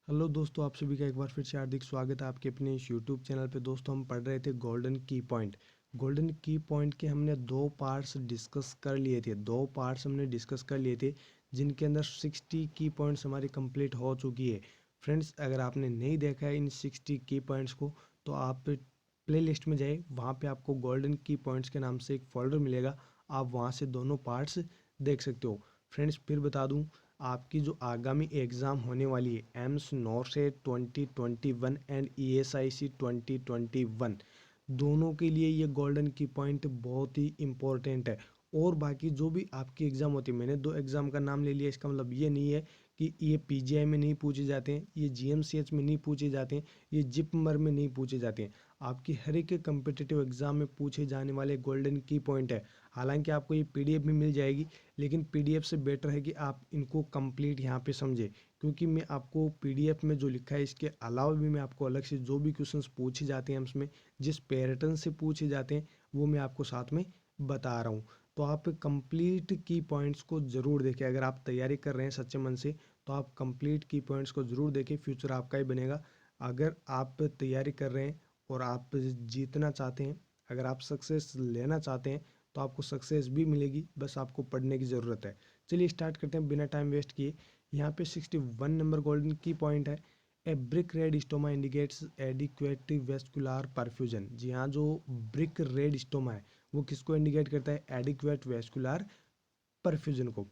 Hello दोस्तों, आप सभी का एक बार फिर से हार्दिक स्वागत है आपके अपने इस यूट्यूब चैनल पे। दोस्तों, हम पढ़ रहे थे golden key point. Golden key point के हमने दो पार्ट्स डिस्कस कर लिए थे। हमने डिस्कस कर लिए थे जिनके अंदर 60 की पॉइंट्स हमारी कंप्लीट हो चुकी है। फ्रेंड्स, अगर आपने नहीं देखा है इन 60 की पॉइंट्स को तो आप प्ले लिस्ट में जाइए, वहाँ पे आपको गोल्डन की पॉइंट्स के नाम से एक फोल्डर मिलेगा। आप वहाँ से दोनों पार्ट्स देख सकते हो। फ्रेंड्स, फिर बता दूँ, आपकी जो आगामी एग्ज़ाम होने वाली है एम्स नॉर्सेट 2021 एंड ESIC 2021, दोनों के लिए ये गोल्डन की पॉइंट बहुत ही इम्पोर्टेंट है। और बाकी जो भी आपकी एग्ज़ाम होती है, मैंने दो एग्ज़ाम का नाम ले लिया, इसका मतलब ये नहीं है कि ये PGI में नहीं पूछे जाते हैं, ये GMCH में नहीं पूछे जाते हैं, ये जिपमर में नहीं पूछे जाते हैं। आपकी हर एक कम्पिटिटिव एग्ज़ाम में पूछे जाने वाले गोल्डन की पॉइंट है। हालांकि आपको ये PDF भी मिल जाएगी, लेकिन PDF से बेटर है कि आप इनको कंप्लीट यहाँ पे समझें, क्योंकि मैं आपको PDF में जो लिखा है इसके अलावा भी मैं आपको अलग से जो भी क्वेश्चंस पूछे जाते हैं उसमें जिस पैटर्न से पूछे जाते हैं वो मैं आपको साथ में बता रहा हूँ। तो आप कंप्लीट की पॉइंट्स को ज़रूर देखें। अगर आप तैयारी कर रहे हैं सच्चे मन से तो आप कंप्लीट की पॉइंट्स को ज़रूर देखें, फ्यूचर आपका ही बनेगा। अगर आप तैयारी कर रहे हैं और आप जीतना चाहते हैं, अगर आप सक्सेस लेना चाहते हैं तो आपको सक्सेस भी मिलेगी, बस आपको पढ़ने की ज़रूरत है। चलिए स्टार्ट करते हैं बिना टाइम वेस्ट किए। यहाँ पे 61 नंबर गोल्डन की पॉइंट है। A brick red stoma indicates adequate vascular perfusion. जी हाँ, जो ब्रिक रेड स्टोमा है वो किसको इंडिकेट करता है? एडिक्वेट वेस्कुलर परफ्यूजन को।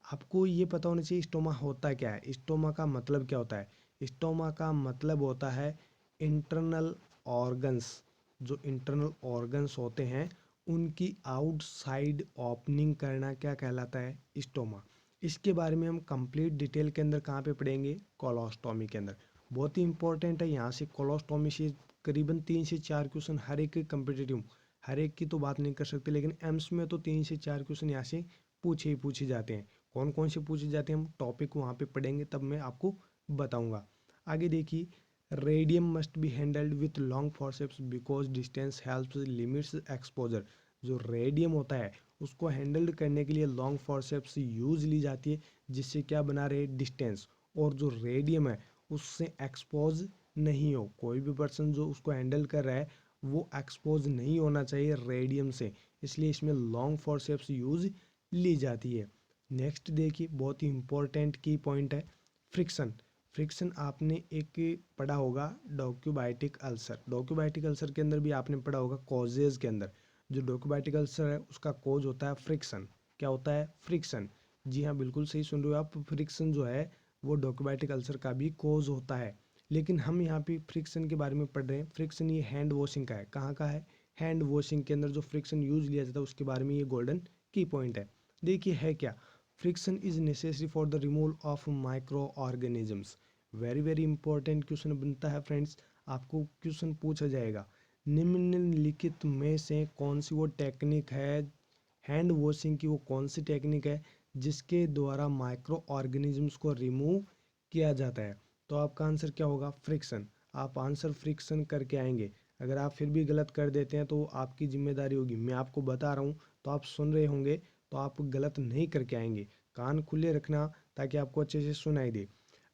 आपको ये पता होना चाहिए स्टोमा होता क्या है, स्टोमा का मतलब क्या होता है। स्टोमा का मतलब होता है इंटरनल ऑर्गन्स। जो इंटरनल ऑर्गन्स होते हैं उनकी आउटसाइड ओपनिंग करना क्या कहलाता है? स्टोमा। इसके बारे में हम कंप्लीट डिटेल के अंदर कहाँ पे पढ़ेंगे? कोलोस्टोमी के अंदर। बहुत ही इंपॉर्टेंट है। यहाँ से कोलोस्टोमी से करीबन 3 से 4 क्वेश्चन हर एक कम्पिटिटिव, हर एक की तो बात नहीं कर सकते, लेकिन एम्स में तो 3 से 4 क्वेश्चन यहाँ से पूछे ही पूछे जाते हैं। कौन कौन से पूछे जाते हैं हम टॉपिक वहाँ पे पढ़ेंगे, तब मैं आपको बताऊंगा। आगे देखिए, radium must be handled with long forceps because distance helps limits exposure. जो रेडियम होता है उसको हैंडल करने के लिए लॉन्ग फॉरसेप्स यूज ली जाती है, जिससे क्या बना रहे? डिस्टेंस। और जो रेडियम है उससे एक्सपोज नहीं हो, कोई भी पर्सन जो उसको हैंडल कर रहा है वो एक्सपोज नहीं होना चाहिए रेडियम से, इसलिए इसमें लॉन्ग फॉरसेप्स यूज ली जाती है। नेक्स्ट देखिए, बहुत ही इंपॉर्टेंट की पॉइंट है फ्रिक्शन। फ्रिक्शन आपने एक पढ़ा होगा, डॉक्यूबाइटिक अल्सर। डॉक्यूबाइटिक अल्सर के अंदर भी आपने पढ़ा होगा कॉजेज के अंदर। जो डॉक्यूबाइटिक अल्सर है उसका कॉज होता है फ्रिक्शन। क्या होता है? फ्रिक्शन। जी हाँ, बिल्कुल सही सुन रहे हो आप। फ्रिक्शन जो है वो डॉक्यूबाइटिक अल्सर का भी कॉज होता है। लेकिन हम यहाँ पे फ्रिक्शन के बारे में पढ़ रहे हैं। फ्रिक्शन ये हैंड वॉशिंग का है। कहाँ का है? हैंड वॉशिंग के अंदर जो फ्रिक्शन यूज लिया जाता है उसके बारे में ये गोल्डन की पॉइंट है। देखिए है क्या, friction is necessary for the removal of micro organisms. Very very important question बनता है फ्रेंड्स। आपको क्वेश्चन पूछा जाएगा, निम्नलिखित में से कौन सी वो टेक्निक है हैंड वॉशिंग की, वो कौन सी टेक्निक है जिसके द्वारा माइक्रो ऑर्गेनिजम्स को रिमूव किया जाता है? तो आपका आंसर क्या होगा? फ्रिक्शन। आप आंसर फ्रिक्शन करके आएंगे। अगर आप फिर भी गलत कर देते हैं तो आपकी जिम्मेदारी होगी। मैं आपको बता रहा हूँ तो आप सुन रहे होंगे, तो आप गलत नहीं करके आएंगे। कान खुले रखना ताकि आपको अच्छे से सुनाई दे।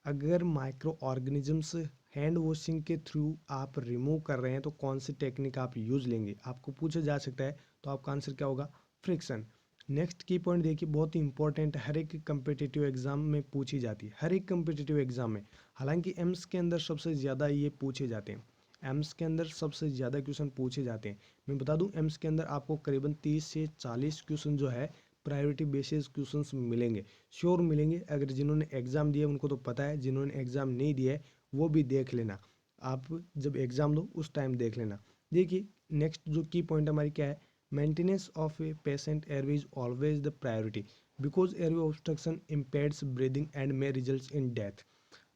अगर माइक्रो ऑर्गेनिजम्स हैंड वॉशिंग के थ्रू आप रिमूव कर रहे हैं तो कौन सी टेक्निक आप यूज लेंगे? आपको पूछा जा सकता है, तो आपका आंसर क्या होगा? फ्रिक्शन। नेक्स्ट की पॉइंट देखिए, बहुत ही इंपॉर्टेंट, हर एक कम्पिटिटिव एग्जाम में पूछी जाती है, हर एक कम्पिटिटिव एग्जाम में। हालांकि एम्स के अंदर सबसे ज़्यादा ये पूछे जाते हैं। एम्स के अंदर सबसे ज़्यादा क्वेश्चन पूछे जाते हैं। मैं बता दूं, एम्स के अंदर आपको करीबन 30 से 40 क्वेश्चन जो है प्रायोरिटी बेसिस क्वेश्चंस मिलेंगे, श्योर मिलेंगे। अगर जिन्होंने एग्ज़ाम दिया उनको तो पता है, जिन्होंने एग्ज़ाम नहीं दिया है वो भी देख लेना। आप जब एग्ज़ाम दो उस टाइम देख लेना। देखिए नेक्स्ट जो की पॉइंट हमारी क्या है, maintenance of a patient airway is always the priority because airway obstruction impairs breathing and may result in death.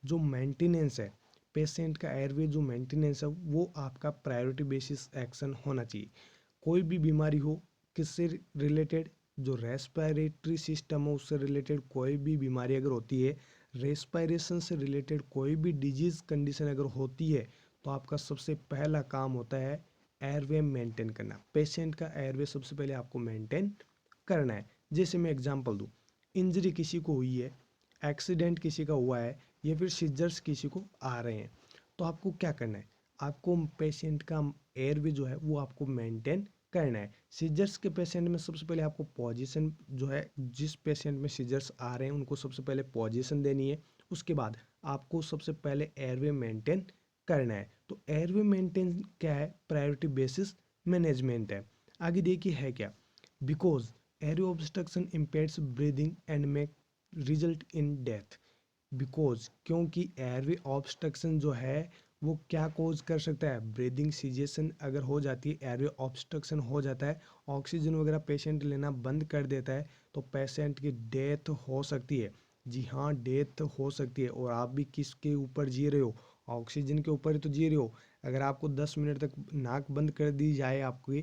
जो मेंटेनेंस है पेशेंट का, एयरवे जो मेंटेनेंस है वो आपका प्रायोरिटी बेसिस एक्शन होना चाहिए। कोई भी बीमारी हो, किससे रिलेटेड? जो रेस्पिरेटरी सिस्टम हो उससे रिलेटेड कोई भी बीमारी अगर होती है, रेस्पिरेशन से रिलेटेड कोई भी डिजीज कंडीशन अगर होती है, तो आपका सबसे पहला काम होता है एयरवे मेंटेन करना। पेशेंट का एयरवे सबसे पहले आपको मेंटेन करना है। जैसे मैं एग्जांपल दूं, इंजरी किसी को हुई है, एक्सीडेंट किसी का हुआ है, या फिर सीजर्स किसी को आ रहे हैं, तो आपको क्या करना है, आपको पेशेंट का एयरवे जो है वो आपको मेंटेन करना है। सीजर्स के पेशेंट में सबसे पहले आपको पोजीशन जो है, जिस पेशेंट में सीजर्स आ रहे हैं उनको सबसे पहले पोजीशन देनी है। उसके बाद आपको सबसे पहले एयरवे मेंटेन करना है। तो एयरवे मेंटेन क्या है, प्रायोरिटी बेसिस मैनेजमेंट है। आगे देखिए है क्या, because airway obstruction impairs breathing and may result in death. Because क्योंकि एयरवे ऑब्स्ट्रक्शन जो है वो क्या कोज कर सकता है, ब्रीदिंग सिजेशन अगर हो जाती है, एयरवे ऑब्स्ट्रक्शन हो जाता है, ऑक्सीजन वगैरह पेशेंट लेना बंद कर देता है, तो पेशेंट की डेथ हो सकती है। जी हाँ, डेथ हो सकती है। और आप भी किसके ऊपर जी रहे हो, ऑक्सीजन के ऊपर ही तो जी रहे हो। अगर आपको 10 मिनट तक नाक बंद कर दी जाए आपकी,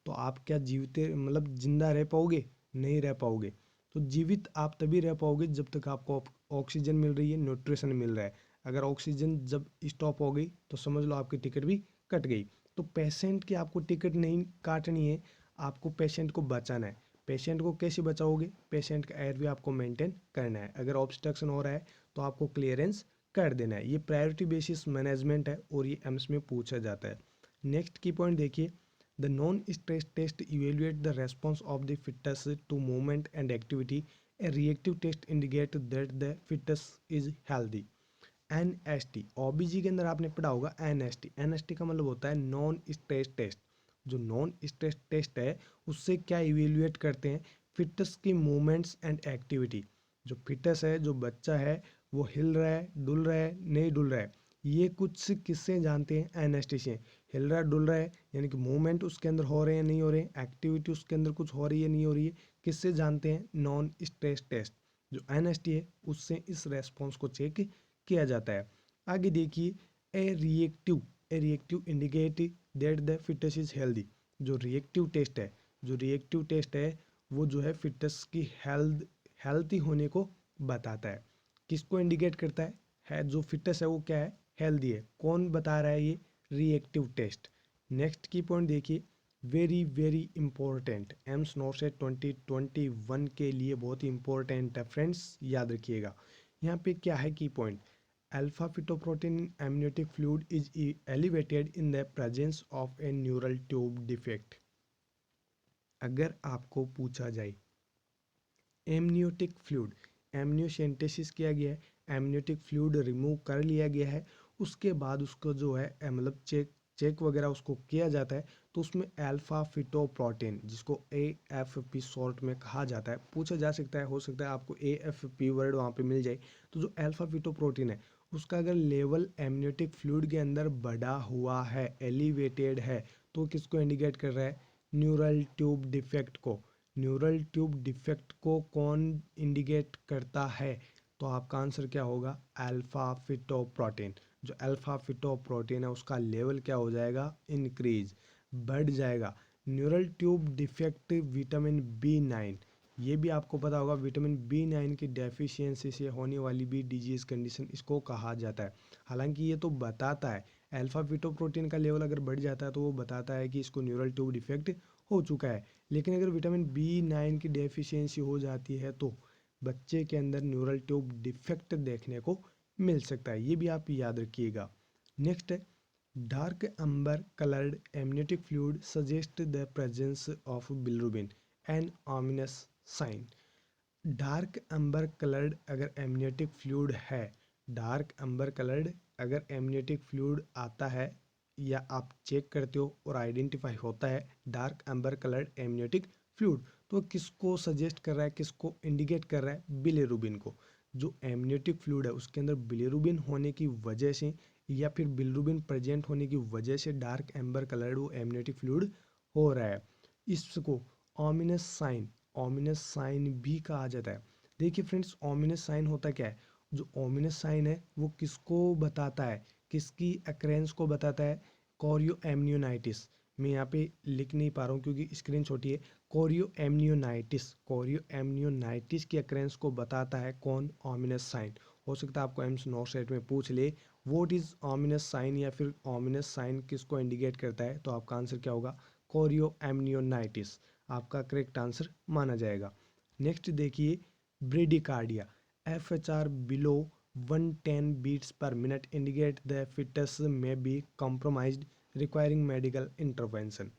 तो आप क्या जीवते मतलब जिंदा रह पाओगे, नहीं रह पाओगे। तो जीवित आप तभी रह पाओगे जब तक आपको ऑक्सीजन मिल रही है, न्यूट्रिशन मिल रहा है। अगर ऑक्सीजन जब स्टॉप हो गई तो समझ लो आपकी टिकट भी कट गई। तो पेशेंट की आपको टिकट नहीं काटनी है, आपको पेशेंट को बचाना है। पेशेंट को कैसे बचाओगे, पेशेंट का एयरवे आपको मेंटेन करना है। अगर ऑब्स्ट्रक्शन हो रहा है तो आपको क्लियरेंस कर देना है। ये प्रायोरिटी बेसिस मैनेजमेंट है और ये एम्स में पूछा जाता है। नेक्स्ट की पॉइंट देखिए, the non stress test evaluate the response of the fitness to movement and activity. A reactive test indicate that the fitness is healthy. NST OBG के अंदर आपने पढ़ा होगा, एनएसटी। एनएसटी का मतलब होता है नॉन स्ट्रेस टेस्ट। जो नॉन स्ट्रेस टेस्ट है उससे क्या इवेल्युएट करते हैं, फिटनेस की मूवमेंट्स एंड एक्टिविटी। जो फिटनेस है, जो बच्चा है वो हिल रहा है, डुल रहा है, नहीं डुल रहा है, ये कुछ किससे जानते हैं, एनएसटी से। हिल रहा है, डुल रहा है, यानी कि मूवमेंट उसके अंदर हो रहे हैं, नहीं हो रहे हैं, एक्टिविटी उसके अंदर कुछ हो रही है, नहीं हो रही है, किससे जानते हैं, नॉन स्ट्रेस टेस्ट। जो एनएसटी है उससे इस रेस्पॉन्स को चेक किया जाता है। आगे देखिए, a reactive indicate that the fitness is healthy. जो रिएक्टिव टेस्ट है, जो रिएक्टिव टेस्ट है वो जो है फिटनेस की हेल्थी होने को बताता है। किसको इंडिकेट करता है जो फिटनेस है वो क्या है, हेल्दी है। कौन बता रहा है, ये रिएक्टिव टेस्ट। नेक्स्ट की पॉइंट देखिए, very very important, AIIMS note से 2021 के लिए बहुत ही इंपॉर्टेंट है फ्रेंड्स, याद रखिएगा। यहाँ पे क्या है key point, alpha fetoprotein amniotic fluid is elevated in the presence of a neural tube defect। अगर आपको पूछा जाए एमनियोटिक फ्लूइड, एमनियोसेंटेसिस किया गया है, एमनियोटिक फ्लूइड रिमूव कर लिया गया है, उसके बाद उसको जो है मतलब चेक वगैरह उसको किया जाता है, तो उसमें अल्फा फिटोप्रोटीन, जिसको AFP शॉर्ट में कहा जाता है, पूछा जा सकता है, हो सकता है आपको AFP वर्ड वहाँ पे मिल जाए। तो जो अल्फा फिटोप्रोटीन है उसका अगर लेवल एमनियोटिक फ्लूइड के अंदर बढ़ा हुआ है, एलिवेटेड है, तो किसको इंडिकेट कर रहा है, न्यूरल ट्यूब डिफेक्ट को। न्यूरल ट्यूब डिफेक्ट को कौन इंडिकेट करता है, तो आपका आंसर क्या होगा, अल्फा फिटोप्रोटीन। जो अल्फा फिटोप्रोटीन है उसका लेवल क्या हो जाएगा, इंक्रीज, बढ़ जाएगा। Neural tube defect vitamin B9, ये भी आपको पता होगा, विटामिन B9 की डेफिशिएंसी से होने वाली भी डिजीज कंडीशन इसको कहा जाता है। हालांकि ये तो बताता है, अल्फा फिटोप्रोटीन का लेवल अगर बढ़ जाता है तो वो बताता है कि इसको न्यूरल ट्यूब डिफेक्ट हो चुका है। लेकिन अगर विटामिन B9 की डेफिशिएंसी हो जाती है तो बच्चे के अंदर न्यूरल ट्यूब डिफेक्ट देखने को मिल सकता है, ये भी आप याद रखिएगा। नेक्स्ट है, dark amber coloured amniotic fluid suggest the presence of bilirubin, an ominous sign. Dark amber coloured अगर एमनियोटिक फ्लूइड है, डार्क अंबर कलर्ड अगर एमनियोटिक फ्लूइड आता है या आप चेक करते हो और आइडेंटिफाई होता है dark amber coloured amniotic fluid, तो किसको सजेस्ट कर रहा है, किसको इंडिकेट कर रहा है, बिलिरुबिन को। जो एमनियोटिक फ्लूइड है उसके अंदर बिलिरुबिन होने की वजह से या फिर बिलिरुबिन प्रेजेंट होने की वजह से डार्क एम्बर कलर्ड वो एमनियोटिक फ्लूइड हो रहा है। इसको ऑमिनस साइन, ऑमिनस साइन भी कहा जाता है। देखिए फ्रेंड्स, ऑमिनस साइन होता क्या है, जो ऑमिनस साइन है वो किसको बताता है, किसकी अक्रेंस को बताता है, कोरियो एमनियोनाइटिस। मैं यहाँ पे लिख नहीं पा रहा हूँ क्योंकि स्क्रीन छोटी है। कोरियो एमनियोनाइटिस, कोरियो एमनियोनाइटिस की अक्रेंस को बताता है कौन, ऑमिनस साइन। हो सकता है आपको एम्स नॉट सेट में पूछ ले व्हाट इज ऑमिनस साइन, या फिर ऑमिनस साइन किसको इंडिकेट करता है, तो आपका आंसर क्या होगा, कोरियो एमनियोनाइटिस आपका करेक्ट आंसर माना जाएगा। नेक्स्ट देखिए, bradycardia, FHR below 110 beats per minute indicate the fetus may be compromised requiring medical intervention।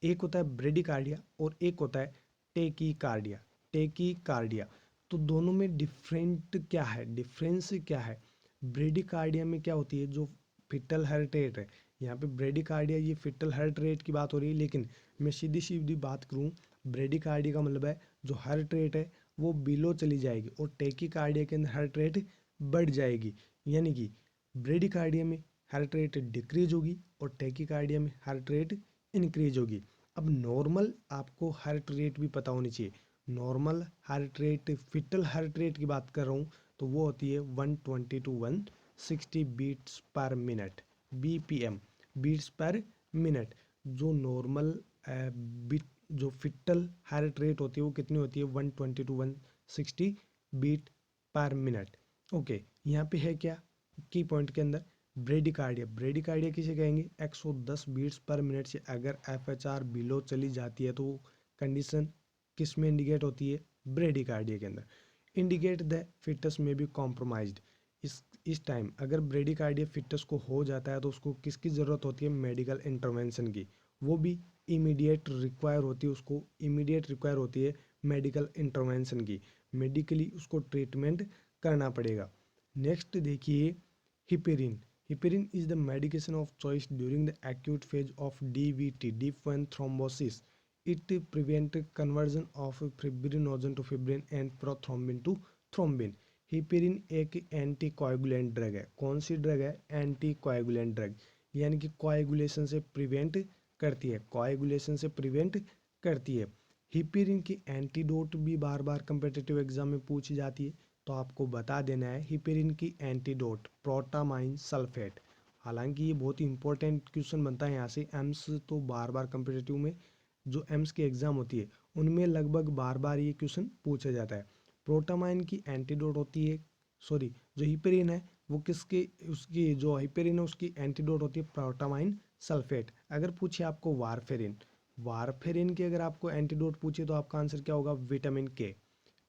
एक होता है ब्रेडिकार्डिया और एक होता है टेकीकार्डिया। टेकीकार्डिया तो दोनों में डिफरेंस क्या है? ब्रेडिकार्डिया में क्या होती है, जो फिटल हार्ट रेट है, यहाँ पे ब्रेडिकार्डिया ये फिटल हार्ट रेट की बात हो रही है, लेकिन मैं सीधी सीधी बात करूँ, ब्रेडिकार्डिया का मतलब है जो हार्ट रेट है वो बिलो चली जाएगी और टेकीकार्डिया के अंदर हार्ट रेट बढ़ जाएगी। यानी कि ब्रेडिकार्डिया में हार्ट रेट डिक्रीज होगी और टेकीकार्डिया में हार्ट रेट इंक्रीज होगी। अब नॉर्मल आपको हार्ट रेट भी पता होनी चाहिए। Normal heart rate, foetal heart rate की बात कर रहा हूँ तो वो होती है 120 to 160 beats per minute, BPM, beats per minute. जो नॉर्मल बीट, जो फिटल हार्ट रेट होती है वो कितनी होती है? 120 to 160 beat per minute. Okay, यहाँ पे है क्या की पॉइंट के अंदर? ब्रेडिकार्डिया। ब्रेडिकार्डिया किसे कहेंगे? 110 बीट्स पर मिनट से अगर एफएचआर बिलो चली जाती है तो कंडीशन किस में इंडिकेट होती है? ब्रेडिकार्डिया के अंदर। इंडिकेट द फिटस में बी कॉम्प्रोमाइज्ड। इस टाइम अगर ब्रेडिकार्डिया फिटस को हो जाता है तो उसको किसकी ज़रूरत होती है? मेडिकल इंटरवेंशन की। वो भी इमीडिएट रिक्वायर होती है, उसको इमीडिएट रिक्वायर होती है मेडिकल इंटरवेंशन की। मेडिकली उसको ट्रीटमेंट करना पड़ेगा। नेक्स्ट देखिए heparin. Heparin is the medication of choice during the acute phase of DVT, deep vein thrombosis. It prevent conversion of fibrinogen to fibrin and prothrombin to thrombin। Heparin एक anticoagulant drug है। कौन सी drug है? Anticoagulant drug, यानी कि coagulation से prevent करती है, coagulation से प्रिवेंट करती है। हिपेरिन की एंटीडोट भी बार बार कम्पिटिटिव एग्जाम में पूछी जाती है, तो आपको बता देना है हिपेरिन की एंटीडोट प्रोटामाइन सल्फेट। हालांकि ये बहुत ही इंपॉर्टेंट क्वेश्चन बनता है यहाँ से, एम्स तो बार बार कम्पिटिटिव में जो एम्स की एग्ज़ाम होती है उनमें लगभग बार बार ये क्वेश्चन पूछा जाता है। प्रोटामाइन की एंटीडोट होती है, सॉरी जो हिपेरिन है वो किसकी, उसकी जो हिपेरिन है उसकी एंटीडोट होती है प्रोटामाइन सल्फेट। अगर पूछे आपको वारफेरिन, वारफेरिन की अगर आपको एंटीडोट पूछे तो आपका आंसर क्या होगा? विटामिन के।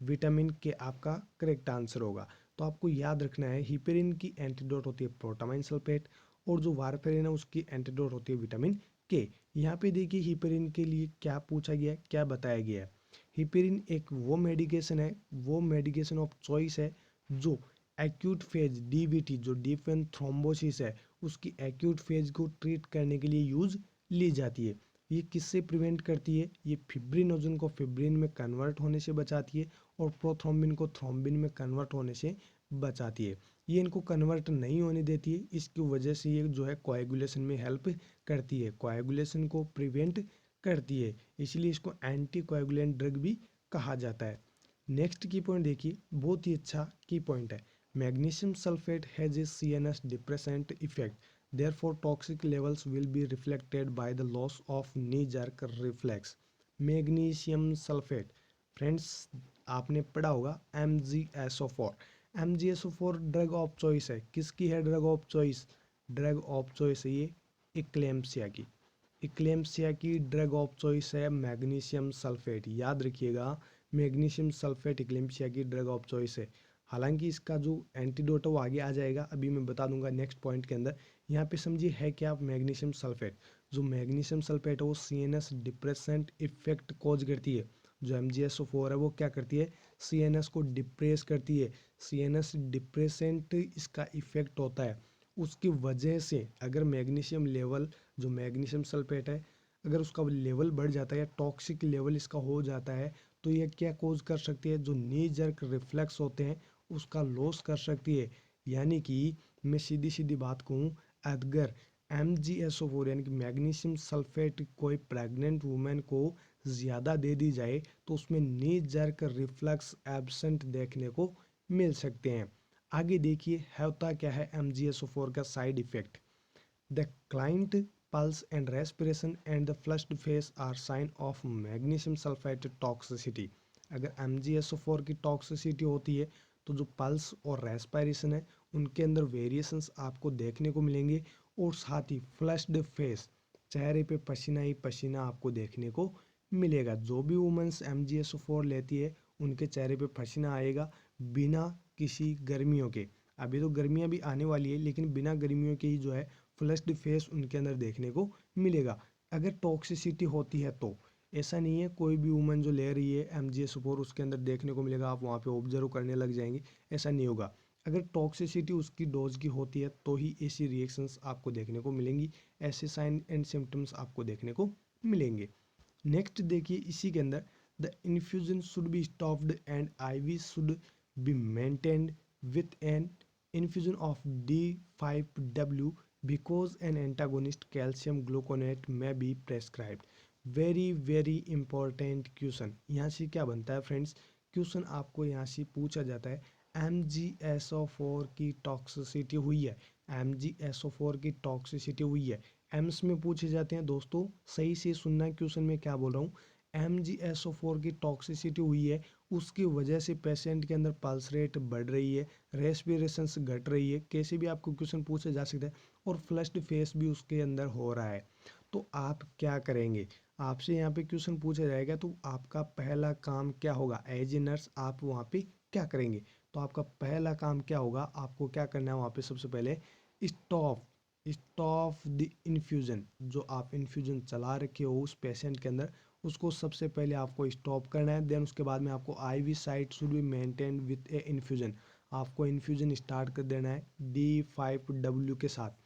विटामिन के आपका करेक्ट आंसर होगा। तो आपको याद रखना है हिपेरिन की एंटीडोट होती है प्रोटामाइन सल्फेट और जो वारफेरिन है उसकी एंटीडोट होती है विटामिन के। यहाँ पे देखिए हिपेरिन के लिए क्या पूछा गया है, क्या बताया गया है। हिपेरिन एक वो मेडिकेशन है, वो मेडिकेशन ऑफ चॉइस है जो एक्यूट फेज डीवीटी, जो डीप वेन थ्रोम्बोसिस है, उसकी एक्यूट फेज को ट्रीट करने के लिए यूज ली जाती है। ये किससे प्रिवेंट करती है? ये फिब्रिनोजन को फिब्रिन में कन्वर्ट होने से बचाती है और प्रोथ्रोम्बिन को थ्रोम्बिन में कन्वर्ट होने से बचाती है। ये इनको कन्वर्ट नहीं होने देती है, इसकी वजह से ये जो है कोएगुलेशन में हेल्प करती है, कोएगुलेशन को प्रिवेंट करती है, इसलिए इसको एंटी कोएगुलेंट ड्रग भी कहा जाता है। नेक्स्ट की पॉइंट देखिए, बहुत ही अच्छा की पॉइंट है। Magnesium sulphate has a CNS depressant effect, therefore toxic levels will be reflected by the loss of knee jerk reflex। Magnesium sulphate, friends आपने पढ़ा होगा MgSO4। MgSO4 drug of choice है, किसकी है drug of choice? Drug of choice है ये eclampsia की। Eclampsia की ड्रग ऑफ चॉइस है मैग्नीशियम सल्फेट। याद रखिएगा, मैग्नीशियम सल्फेट इक्लेम्सिया की ड्रग ऑफ चॉइस है। हालांकि इसका जो एंटीडोट है वो आगे आ जाएगा, अभी मैं बता दूंगा नेक्स्ट पॉइंट के अंदर। यहाँ पे समझिए है क्या मैग्नीशियम सल्फेट। जो मैग्नीशियम सल्फेट है वो CNS डिप्रेसेंट इफेक्ट कॉज करती है। जो MgSO4 है वो क्या करती है? CNS को डिप्रेस करती है। CNS डिप्रेसेंट इसका इफेक्ट होता है। उसकी वजह से अगर मैग्नीशियम लेवल, जो मैग्नीशियम सल्फेट है, अगर उसका लेवल बढ़ जाता है या टॉक्सिक लेवल इसका हो जाता है तो यह क्या कोज कर सकती है? जो नी जर्क रिफ्लेक्स होते हैं उसका लॉस कर सकती है। यानी कि मैं सीधी सीधी बात कहूँ, अगर MgSO4 यानी कि मैग्नीशियम सल्फेट कोई प्रेग्नेंट वुमेन को ज़्यादा दे दी जाए तो उसमें नी जर्क रिफ्लेक्स एब्सेंट देखने को मिल सकते हैं। आगे देखिए होता क्या है MgSO4 का side effect. The client pulse and respiration and the flushed face are sign of magnesium sulfate toxicity। अगर MgSO4 की टॉक्सिसिटी होती है तो जो पल्स और रेस्पिरेशन है उनके अंदर वेरिएशंस आपको देखने को मिलेंगे और साथ ही फ्लश्ड फेस, चेहरे पे पसीना ही पसीना आपको देखने को मिलेगा। जो भी वुमेंस MgSO4 लेती है उनके चेहरे पे पसीना आएगा बिना किसी गर्मियों के। अभी तो गर्मियाँ भी आने वाली है, लेकिन बिना गर्मियों के ही जो है फ्लश्ड फेस उनके अंदर देखने को मिलेगा अगर टॉक्सिसिटी होती है तो। ऐसा नहीं है कोई भी वुमन जो ले रही है MgSO4 उसके अंदर देखने को मिलेगा, आप वहाँ पे ऑब्जर्व करने लग जाएंगे, ऐसा नहीं होगा। अगर टॉक्सिसिटी उसकी डोज की होती है तो ही ऐसी रिएक्शंस आपको देखने को मिलेंगी, ऐसे साइन एंड सिम्टम्स आपको देखने को मिलेंगे। नेक्स्ट देखिए इसी के अंदर, the infusion should be stopped and IV should be maintained with an infusion of D5W because an antagonist calcium gluconate may be prescribed। Very very important question यहाँ से क्या बनता है फ्रेंड्स, क्वेश्चन आपको यहाँ से पूछा जाता है MgSO4 की टॉक्सिसिटी हुई है, MgSO4 की टॉक्सिसिटी हुई है, एम्स में पूछे जाते हैं दोस्तों, सही से सुनना क्वेश्चन में क्या बोल रहा हूँ। MgSO4 की टॉक्सिसिटी हुई है, उसकी वजह से पेशेंट के अंदर पल्स रेट बढ़ रही है, रेस्पिरेशंस घट रही है, कैसे भी आपको क्वेश्चन पूछा जा सकता है, और फ्लश्ड फेस भी उसके अंदर हो रहा है। तो आप क्या करेंगे, आपसे यहाँ पे क्वेश्चन पूछा जाएगा तो आपका पहला काम क्या होगा, एज ए नर्स आप वहाँ पे क्या करेंगे। तो आपका पहला काम क्या होगा, आपको क्या करना है वहाँ पे, सबसे पहले स्टॉप स्टॉप द इन्फ्यूजन, जो आप इन्फ्यूजन चला रखे हो उस पेशेंट के अंदर उसको सबसे पहले आपको स्टॉप करना है। देन उसके बाद में आपको IV site should be maintain with A infusion, आपको इन्फ्यूजन स्टार्ट कर देना है D5W के साथ।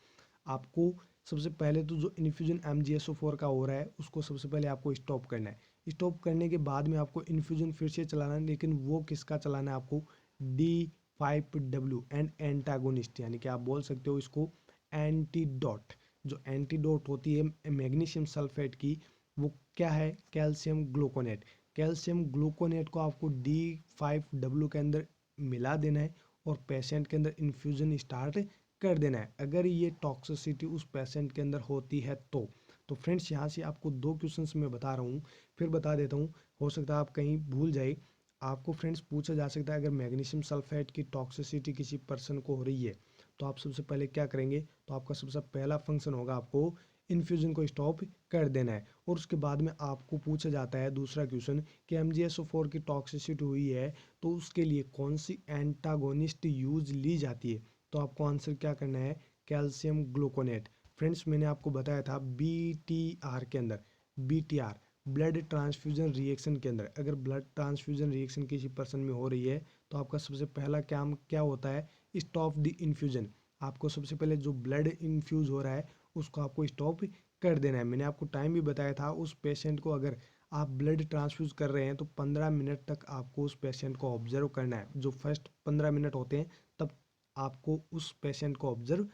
आपको सबसे पहले तो जो इन्फ्यूजन MgSO4 का हो रहा है उसको सबसे पहले आपको स्टॉप करना है। स्टॉप करने के बाद में आपको इन्फ्यूजन फिर से चलाना है, लेकिन वो किसका चलाना है, आपको D5W एंड एंटागोनिस्ट, यानी कि आप बोल सकते हो इसको एंटीडोट। जो एंटीडोट होती है मैग्नीशियम सल्फेट की, वो क्या है, कैल्शियम ग्लूकोनेट। कैल्शियम ग्लूकोनेट को आपको D5W के अंदर मिला देना है और पेशेंट के अंदर इन्फ्यूजन स्टार्ट कर देना है, अगर ये टॉक्सिसिटी उस पेशेंट के अंदर होती है तो फ्रेंड्स यहाँ से आपको दो क्वेश्चंस मैं बता रहा हूँ, फिर बता देता हूँ, हो सकता है आप कहीं भूल जाए। आपको फ्रेंड्स पूछा जा सकता है अगर मैग्नीशियम सल्फेट की टॉक्सिसिटी किसी पर्सन को हो रही है तो आप सबसे पहले क्या करेंगे, तो आपका सबसे पहला फंक्शन होगा आपको इन्फ्यूजन को स्टॉप कर देना है। और उसके बाद में आपको पूछा जाता है दूसरा क्वेश्चन कि MgSO4 की टॉक्सिसिटी हुई है तो उसके लिए कौन सी एंटागोनिस्ट यूज ली जाती है। तो आपको आंसर क्या करना है, कैल्शियम ग्लूकोनेट। फ्रेंड्स मैंने आपको बताया था BTR के अंदर, BTR ब्लड ट्रांसफ्यूजन रिएक्शन के अंदर, अगर ब्लड ट्रांसफ्यूजन रिएक्शन किसी पर्सन में हो रही है तो आपका सबसे पहला काम क्या होता है, स्टॉप द इन्फ्यूजन। आपको सबसे पहले जो ब्लड इन्फ्यूज हो रहा है उसको आपको स्टॉप कर देना है। मैंने आपको टाइम भी बताया था, उस पेशेंट को अगर आप ब्लड ट्रांसफ्यूज कर रहे हैं तो 15 मिनट तक आपको उस पेशेंट को ऑब्जर्व करना है। जो फर्स्ट 15 मिनट होते हैं तब आपको उस पेशेंट को ऑब्जर्व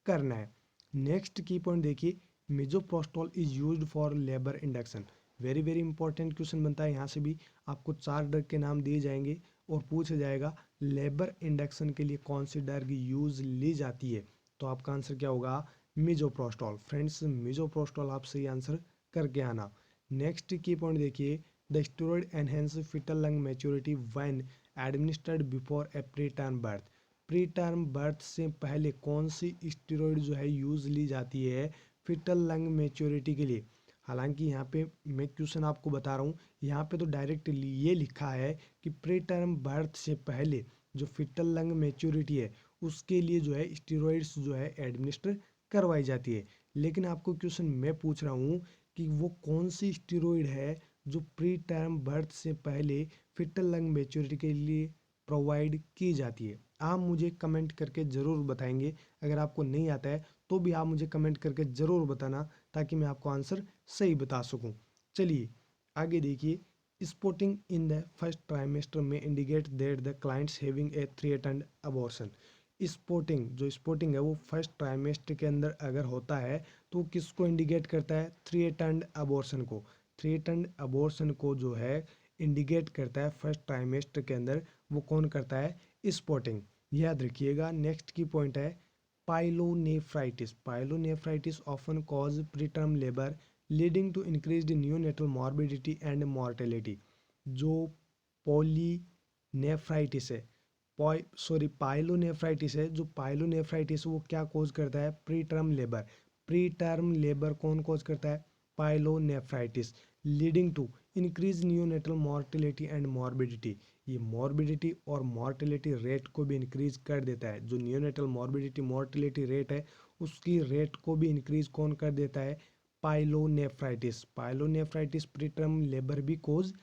करना है। नेक्स्ट की पॉइंट देखिए, misoprostol is used for labour induction. Very very important question बनता है, यहाँ से भी आपको 4 ड्रग के नाम दिए जाएंगे और पूछा जाएगा लेबर इंडक्शन के लिए कौन सी ड्रग यूज ली जाती है। तो आपका आंसर क्या होगा, मिजोप्रोस्टोल। फ्रेंड्स मिजोप्रोस्टोल आप सही आंसर करके आना। नेक्स्ट की पॉइंट देखिए, the steroid enhance foetal lung maturity when administered before a pre term birth. Pre term birth से पहले कौन सी स्टेरॉइड जो है यूज ली जाती है फिटल लंग मैच्योरिटी के लिए। हालांकि यहाँ पे मैं क्वेश्चन आपको बता रहा हूँ, यहाँ पे तो डायरेक्ट ये लिखा है कि प्री टर्म बर्थ से पहले जो फिटल लंग मैच्योरिटी है उसके लिए जो है स्टेरॉइड्स जो है एडमिनिस्टर करवाई जाती है। लेकिन आपको क्वेश्चन मैं पूछ रहा हूँ कि वो कौन सी स्टेरॉइड है जो प्री टर्म बर्थ से पहले फिटल लंग मैच्योरिटी के लिए प्रोवाइड की जाती है। आप मुझे कमेंट करके ज़रूर बताएंगे, अगर आपको नहीं आता है तो भी आप मुझे कमेंट करके ज़रूर बताना ताकि मैं आपको आंसर सही बता सकूं। चलिए आगे देखिए, spotting in the first trimester में indicate that the clients having a threatened abortion. Spotting, जो स्पॉटिंग है वो फर्स्ट ट्राइमेस्टर के अंदर अगर होता है तो किसको इंडिकेट करता है, थ्रेटन्ड अबॉर्शन को। थ्रेटन्ड अबॉर्शन को जो है इंडिकेट करता है फर्स्ट ट्राइमेस्टर के अंदर, वो कौन करता है, स्पॉटिंग। याद रखिएगा। नेक्स्ट की पॉइंट है pyelonephritis. Pyelonephritis often cause preterm labour leading to increased neonatal morbidity and mortality. जो पॉलीनेफ्राइटिस है, पाइलोनेफ्राइटिस है, जो पाइलोनेफ्राइटिस वो क्या कॉज करता है, pre term labour. Pre term labour कौन कॉज करता है, pyelonephritis, leading to increase neonatal mortality and morbidity. ये मॉर्बिडिटी और मॉर्टेलिटी रेट को भी इंक्रीज कर देता है। जो नियोनेटल मॉर्बिडिटी मॉर्टेलिटी रेट है उसकी रेट को भी इंक्रीज कौन कर देता है? पाइलोनेफ्राइटिस। पाइलोनेफ्राइटिस प्रीटर्म लेबर भी कोज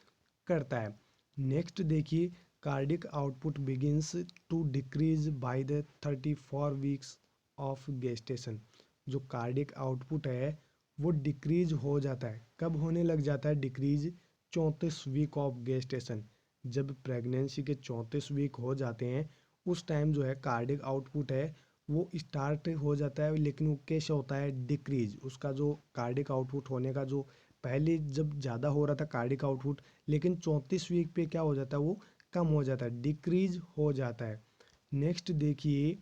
करता है। नेक्स्ट देखिए, cardiac output begins to decrease by the 34 weeks of gestation. जो कार्डिक आउटपुट है वो डिक्रीज हो जाता है। कब होने लग जाता है डिक्रीज? 34 week of gestation. जब प्रेगनेंसी के 34 वीक हो जाते हैं उस टाइम जो है कार्डिक आउटपुट है वो स्टार्ट हो जाता है, लेकिन वो कैसे होता है? डिक्रीज। उसका जो कार्डिक आउटपुट होने का जो पहले जब ज़्यादा हो रहा था कार्डिक आउटपुट, लेकिन 34 वीक पे क्या हो जाता है? वो कम हो जाता है, डिक्रीज हो जाता है। नेक्स्ट देखिए,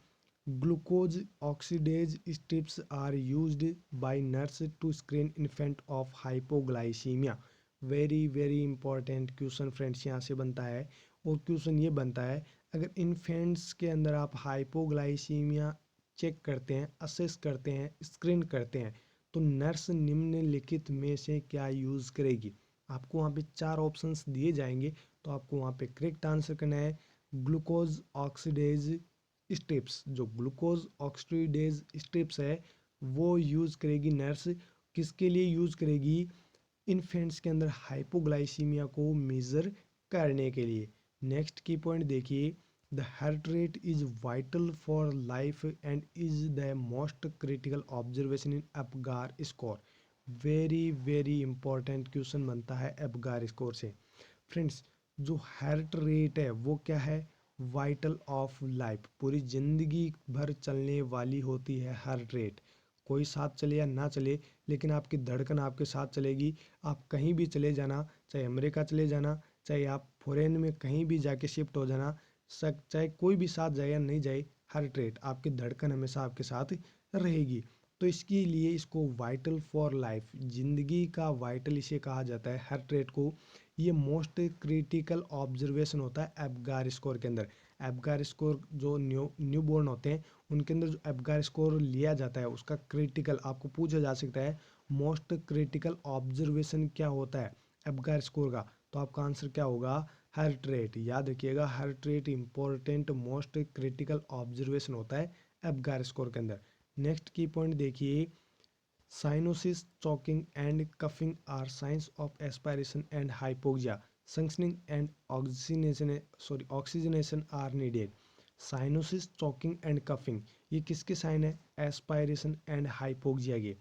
glucose oxidase strips are used by nurse to screen infant of hypoglycaemia. Very very important question friends यहाँ से बनता है। और क्वेश्चन ये बनता है, अगर इन्फेंट्स के अंदर आप हाइपोग्लाइसीमिया चेक करते हैं, असेस करते हैं, स्क्रीन करते हैं, तो नर्स निम्नलिखित में से क्या यूज़ करेगी? आपको वहाँ पे 4 ऑप्शंस दिए जाएंगे, तो आपको वहाँ पे करेक्ट आंसर करना है ग्लूकोज ऑक्सीडेज स्ट्रिप्स। जो ग्लूकोज ऑक्सीडेज स्ट्रिप्स है वो यूज़ करेगी नर्स। किसके लिए यूज़ करेगी? इन्फेंट्स के अंदर हाइपोग्लाइसीमिया को मेज़र करने के लिए। नेक्स्ट की पॉइंट देखिए, the heart rate is vital for life and is the most critical observation in Apgar score. Very very important question बनता है एप्गार स्कोर से। फ्रेंड्स, जो हार्ट रेट है वो क्या है? Vital of life. पूरी जिंदगी भर चलने वाली होती है हार्ट रेट। कोई साथ चले या ना चले, लेकिन आपकी धड़कन आपके साथ चलेगी। आप कहीं भी चले जाना, चाहे अमेरिका चले जाना, चाहे आप फॉरेन में कहीं भी जाके शिफ्ट हो जाना, चाहे कोई भी साथ जाए या नहीं जाए, हार्ट रेट आपकी धड़कन हमेशा आपके साथ रहेगी। तो इसके लिए इसको वाइटल फॉर लाइफ, जिंदगी का वाइटल इसे कहा जाता है हार्ट रेट को। ये मोस्ट क्रिटिकल ऑब्जर्वेशन होता है एप्गार स्कोर के अंदर। एप्गार स्कोर जो न्यू बॉर्न होते हैं उनके अंदर जो एप्गार स्कोर लिया जाता है उसका क्रिटिकल आपको पूछा जा सकता है, मोस्ट क्रिटिकल ऑब्जर्वेशन क्या होता है एप्गार स्कोर का? तो आपका आंसर क्या होगा? Heart rate. याद रखिएगा, heart rate important most critical observation होता है एप्गार स्कोर के अंदर। नेक्स्ट की पॉइंट देखिए, cyanosis, choking and coughing are signs of aspiration and hypoxia. Suctioning and oxygenation are needed. Cyanosis, choking and coughing ये किसके साइन है? एस्पायरेशन एंड हाइपोक्सिया के।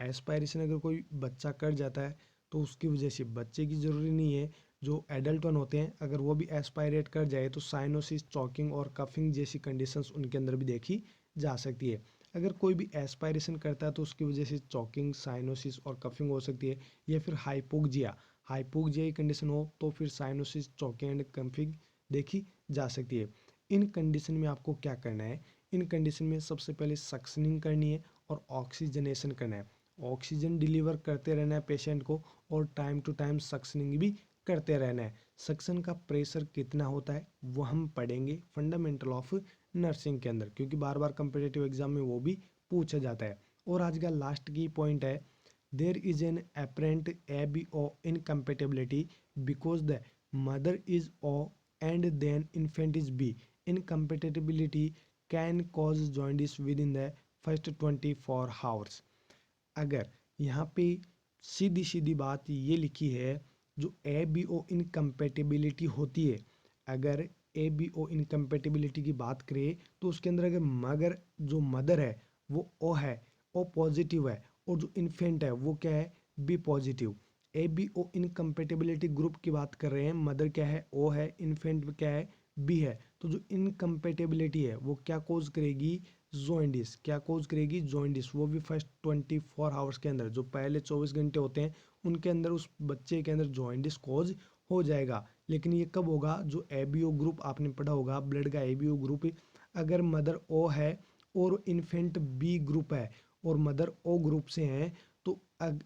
एस्पायरेशन अगर कोई बच्चा कर जाता है तो उसकी वजह से, बच्चे की ज़रूरी नहीं है, जो एडल्ट वन होते हैं अगर वो भी एस्पायरेट कर जाए तो साइनोसिस, चॉकिंग और कफिंग जैसी कंडीशंस उनके अंदर भी देखी जा सकती है। अगर कोई भी एस्पायरेशन करता है तो उसकी वजह से चॉकिंग, साइनोसिस और कफिंग हो सकती है, या फिर हाइपोक्सिया, हाइपोक्सिया की कंडीशन हो तो फिर साइनोसिस, चॉकिंग एंड कफिंग देखी जा सकती है। इन कंडीशन में आपको क्या करना है? इन कंडीशन में सबसे पहले सक्शनिंग करनी है और ऑक्सीजनेशन करना है। ऑक्सीजन डिलीवर करते रहना है पेशेंट को और टाइम टू टाइम सक्शनिंग भी करते रहना है। सक्शन का प्रेशर कितना होता है वो हम पढ़ेंगे फंडामेंटल ऑफ नर्सिंग के अंदर, क्योंकि बार बार कंपिटिटिव एग्जाम में वो भी पूछा जाता है। और आज का लास्ट की पॉइंट है, there is an apparent ABO incompatibility because the mother is O and then infant is B. Incompatibility can cause jaundice within the first 24 hours. अगर यहाँ पे सीधी सीधी बात ये लिखी है, जो ABO इनकम्पेटिबिलिटी होती है, अगर ABO इनकम्पेटिबिलिटी की बात करें तो उसके अंदर अगर मगर जो मदर है वो O है, O पॉजिटिव है, और जो इन्फेंट है वो क्या है? B positive. ABO incompatibility group की बात कर रहे हैं, मदर क्या है? O है, इन्फेंट क्या है? B है। तो जो इनकम्पेटिबिलिटी है वो क्या कोज करेगी? जॉइंडिस। क्या कोज करेगी? जॉइंडिस। वो भी फर्स्ट 24 आवर्स के अंदर, जो पहले 24 घंटे होते हैं उनके अंदर उस बच्चे के अंदर जॉइंडिस कोज हो जाएगा। लेकिन ये कब होगा? जो एबीओ ग्रुप आपने पढ़ा होगा, ब्लड का एबीओ ग्रुप, अगर मदर ओ है और इन्फेंट बी ग्रुप है और मदर ओ ग्रुप से हैं, तो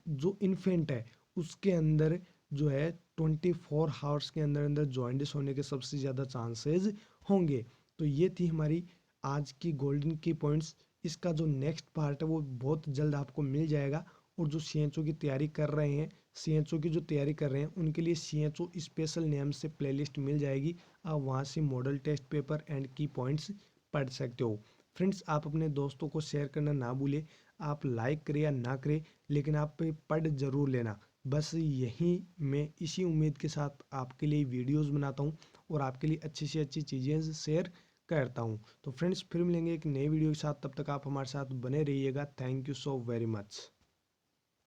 जो इन्फेंट है उसके अंदर जो है 24 आवर्स के अंदर अंदर जॉइंडिस होने के सबसे ज़्यादा चांसेस होंगे। तो ये थी हमारी आज की गोल्डन की पॉइंट्स। इसका जो नेक्स्ट पार्ट है वो बहुत जल्द आपको मिल जाएगा और जो सीएचओ की तैयारी कर रहे हैं, सीएचओ की जो तैयारी कर रहे हैं उनके लिए सीएचओ स्पेशल नेम से प्लेलिस्ट मिल जाएगी। आप वहाँ से मॉडल टेस्ट पेपर एंड की पॉइंट्स पढ़ सकते हो। फ्रेंड्स, आप अपने दोस्तों को शेयर करना ना भूलें। आप लाइक करें या ना करें, लेकिन आप पढ़ जरूर लेना। बस यही मैं इसी उम्मीद के साथ आपके लिए वीडियोस बनाता हूँ और आपके लिए अच्छी से अच्छी चीज़ें शेयर करता हूँ। तो फ्रेंड्स, फिर मिलेंगे एक नई वीडियो के साथ, तब तक आप हमारे साथ बने रहिएगा। Thank you so very much.